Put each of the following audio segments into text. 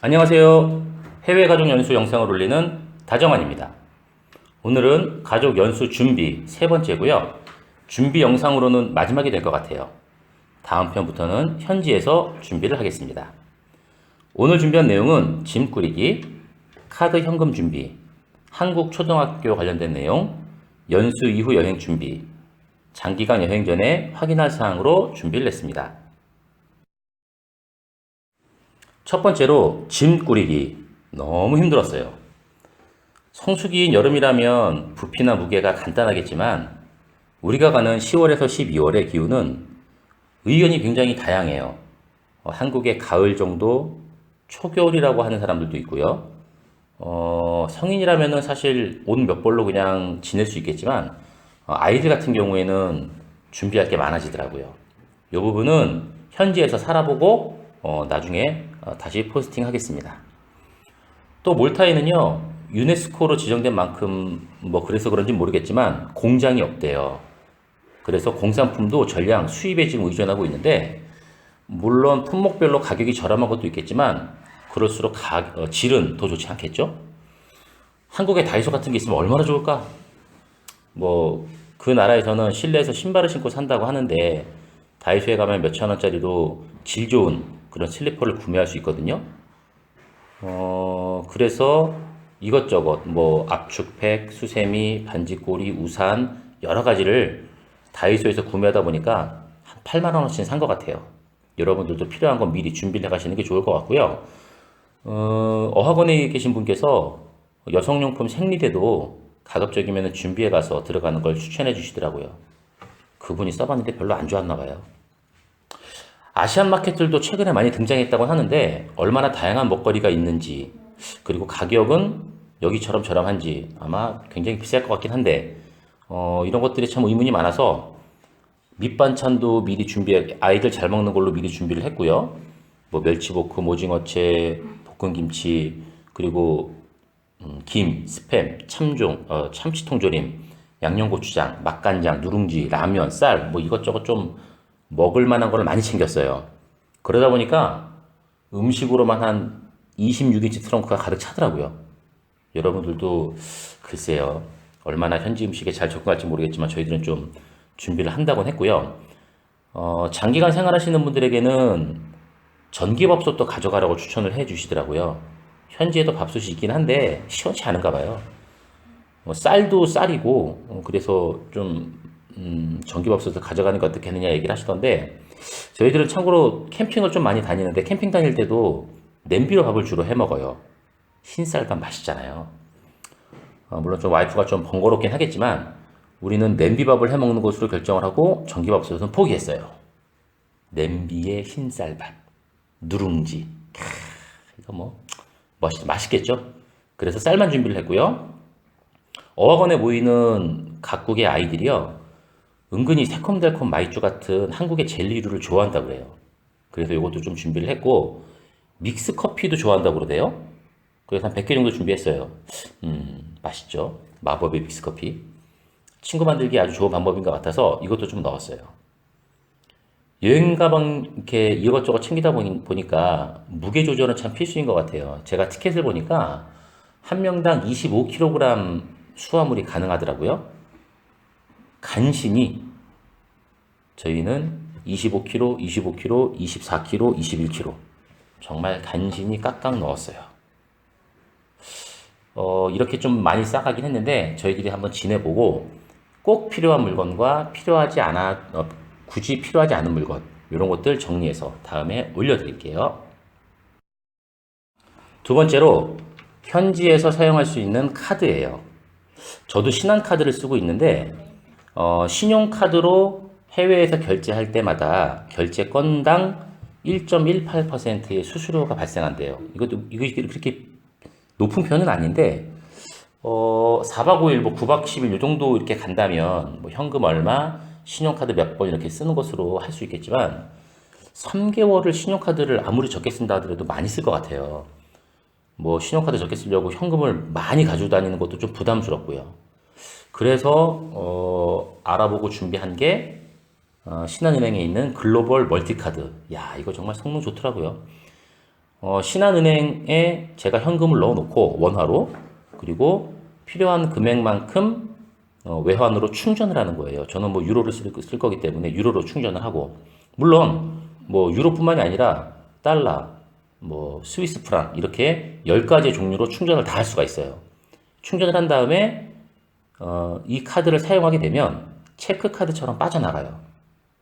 안녕하세요. 해외 가족 연수 영상을 올리는 다정환입니다. 오늘은 가족 연수 준비 세 번째고요. 준비 영상으로는 마지막이 될 것 같아요. 다음 편부터는 현지에서 준비를 하겠습니다. 오늘 준비한 내용은 짐 꾸리기, 카드 현금 준비, 한국 초등학교 관련된 내용, 연수 이후 여행 준비, 장기간 여행 전에 확인할 사항으로 준비를 했습니다. 첫 번째로 짐 꾸리기. 너무 힘들었어요. 성수기인 여름이라면 부피나 무게가 간단하겠지만 우리가 가는 10월에서 12월의 기후는 의견이 굉장히 다양해요. 한국의 가을 정도, 초겨울이라고 하는 사람들도 있고요. 성인이라면 사실 옷 몇 벌로 그냥 지낼 수 있겠지만 아이들 같은 경우에는 준비할 게 많아지더라고요. 이 부분은 현지에서 살아보고 나중에 다시 포스팅 하겠습니다. 또 몰타에는요, 유네스코로 지정된 만큼 뭐 그래서 그런지 모르겠지만 공장이 없대요. 그래서 공산품도 전량 수입에 지금 의존하고 있는데 물론 품목별로 가격이 저렴한 것도 있겠지만 그럴수록 질은 더 좋지 않겠죠? 한국에 다이소 같은 게 있으면 얼마나 좋을까? 뭐 그 나라에서는 실내에서 신발을 신고 산다고 하는데 다이소에 가면 몇천 원짜리로 질 좋은 그런 슬리퍼를 구매할 수 있거든요. 그래서 이것저것 뭐 압축팩, 수세미, 반지꼬리, 우산 여러 가지를 다이소에서 구매하다 보니까 한 8만 원어치는 산 것 같아요. 여러분들도 필요한 건 미리 준비를 해 가시는 게 좋을 것 같고요. 어학원에 계신 분께서 여성용품 생리대도 가급적이면 준비해 가서 들어가는 걸 추천해 주시더라고요. 그분이 써봤는데 별로 안 좋았나 봐요. 아시안 마켓들도 최근에 많이 등장했다고 하는데 얼마나 다양한 먹거리가 있는지 그리고 가격은 여기처럼 저렴한지 아마 굉장히 비쌀 것 같긴 한데 이런 것들이 참 의문이 많아서 밑반찬도 미리 아이들 잘 먹는 걸로 미리 준비를 했고요. 뭐 멸치볶음, 오징어채, 볶은김치 그리고 김, 스팸, 참종, 참치통조림, 양념고추장, 맛간장, 누룽지, 라면, 쌀, 뭐 이것저것 좀 먹을 만한 거를 많이 챙겼어요. 그러다 보니까 음식으로만 한 26인치 트렁크가 가득 차더라고요. 여러분들도 글쎄요. 얼마나 현지 음식에 잘 접근할지 모르겠지만 저희들은 좀 준비를 한다고 했고요. 장기간 생활하시는 분들에게는 전기밥솥도 가져가라고 추천을 해 주시더라고요. 현지에도 밥솥이 있긴 한데 시원치 않은가 봐요. 쌀도 쌀이고 그래서 좀 전기밥솥을 가져가는 게 어떻겠느냐 얘기를 하시던데 저희들은 참고로 캠핑을 좀 많이 다니는데 캠핑 다닐 때도 냄비로 밥을 주로 해 먹어요. 흰쌀밥 맛있잖아요. 물론 좀 와이프가 좀 번거롭긴 하겠지만 우리는 냄비밥을 해 먹는 것으로 결정을 하고 전기밥솥은 포기했어요. 냄비에 흰쌀밥, 누룽지. 이거 뭐 맛있겠죠? 그래서 쌀만 준비를 했고요. 어학원에 모이는 각국의 아이들이요. 은근히 새콤달콤 마이쮸 같은 한국의 젤리류를 좋아한다고 그래요. 그래서 이것도 좀 준비를 했고 믹스 커피도 좋아한다고 그러대요. 그래서 한 100개 정도 준비했어요. 맛있죠? 마법의 믹스 커피. 친구 만들기 아주 좋은 방법인 것 같아서 이것도 좀 넣었어요. 여행 가방 이렇게 이것저것 챙기다 보니까 무게 조절은 참 필수인 것 같아요. 제가 티켓을 보니까 한 명당 25kg 수화물이 가능하더라고요. 간신히 저희는 25kg, 25kg, 24kg, 21kg 정말 간신히 깍깍 넣었어요. 이렇게 좀 많이 싸가긴 했는데 저희들이 한번 지내보고 꼭 필요한 물건과 굳이 필요하지 않은 물건 이런 것들 정리해서 다음에 올려드릴게요. 두 번째로 현지에서 사용할 수 있는 카드예요. 저도 신한카드를 쓰고 있는데 신용카드로 해외에서 결제할 때마다 결제 건당 1.18%의 수수료가 발생한대요. 이거 그렇게 높은 편은 아닌데 4박 5일, 뭐 9박 10일 이 정도 이렇게 간다면 뭐 현금 얼마, 신용카드 몇 번 이렇게 쓰는 것으로 할 수 있겠지만 3개월을 신용카드를 아무리 적게 쓴다 하더라도 많이 쓸 것 같아요. 뭐 신용카드 적게 쓰려고 현금을 많이 가지고 다니는 것도 좀 부담스럽고요. 그래서 알아보고 준비한 게 신한은행에 있는 글로벌 멀티카드. 야, 이거 정말 성능 좋더라고요. 신한은행에 제가 현금을 넣어놓고 원화로 그리고 필요한 금액만큼 외환으로 충전을 하는 거예요. 저는 뭐 유로를 쓸 거기 때문에 유로로 충전을 하고 물론 뭐 유로뿐만이 아니라 달러, 뭐 스위스 프랑 이렇게 10가지 종류로 충전을 다 할 수가 있어요. 충전을 한 다음에 이 카드를 사용하게 되면 체크카드처럼 빠져나가요.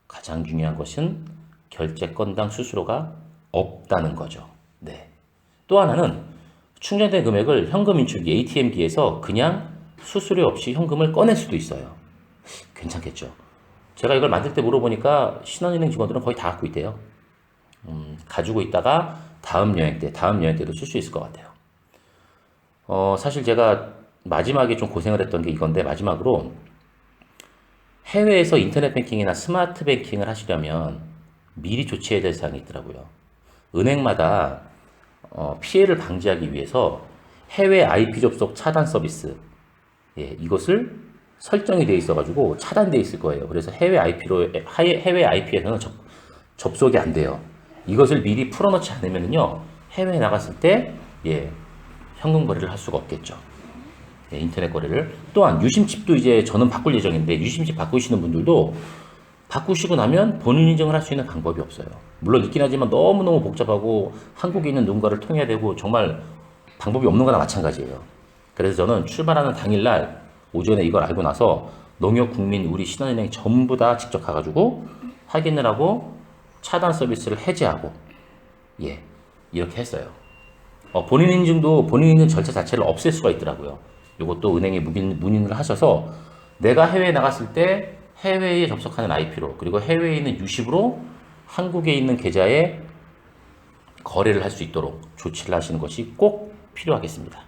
가장 중요한 것은 결제 건당 수수료가 없다는 거죠. 네. 또 하나는 충전된 금액을 현금 인출기 ATM기에서 그냥 수수료 없이 현금을 꺼낼 수도 있어요. 괜찮겠죠? 제가 이걸 만들 때 물어보니까 신한은행 직원들은 거의 다 갖고 있대요. 가지고 있다가 다음 여행 때도 쓸 수 있을 것 같아요. 사실 제가 마지막에 좀 고생을 했던 게 이건데 마지막으로 해외에서 인터넷 뱅킹이나 스마트 뱅킹을 하시려면 미리 조치해야 될 사항이 있더라고요. 은행마다 피해를 방지하기 위해서 해외 IP 접속 차단 서비스 이것을 설정이 되어 있어가지고 차단되어 있을 거예요. 그래서 해외 IP에서는 접속이 안 돼요. 이것을 미리 풀어놓지 않으면요 해외에 나갔을 때 현금 거래를 할 수가 없겠죠. 인터넷 거래를. 또한 유심칩도 이제 저는 바꿀 예정인데 유심칩 바꾸시는 분들도 바꾸시고 나면 본인 인증을 할 수 있는 방법이 없어요. 물론 있긴 하지만 너무너무 복잡하고 한국에 있는 누군가를 통해야 되고 정말 방법이 없는 거나 마찬가지예요. 그래서 저는 출발하는 당일날 오전에 이걸 알고 나서 농협, 국민, 우리 신한은행 전부 다 직접 가가지고 확인을 하고 차단 서비스를 해제하고 이렇게 했어요. 본인 인증 절차 자체를 없앨 수가 있더라고요. 이것도 은행에 문의를 하셔서 내가 해외에 나갔을 때 해외에 접속하는 IP로 그리고 해외에 있는 유심으로 한국에 있는 계좌에 거래를 할 수 있도록 조치를 하시는 것이 꼭 필요하겠습니다.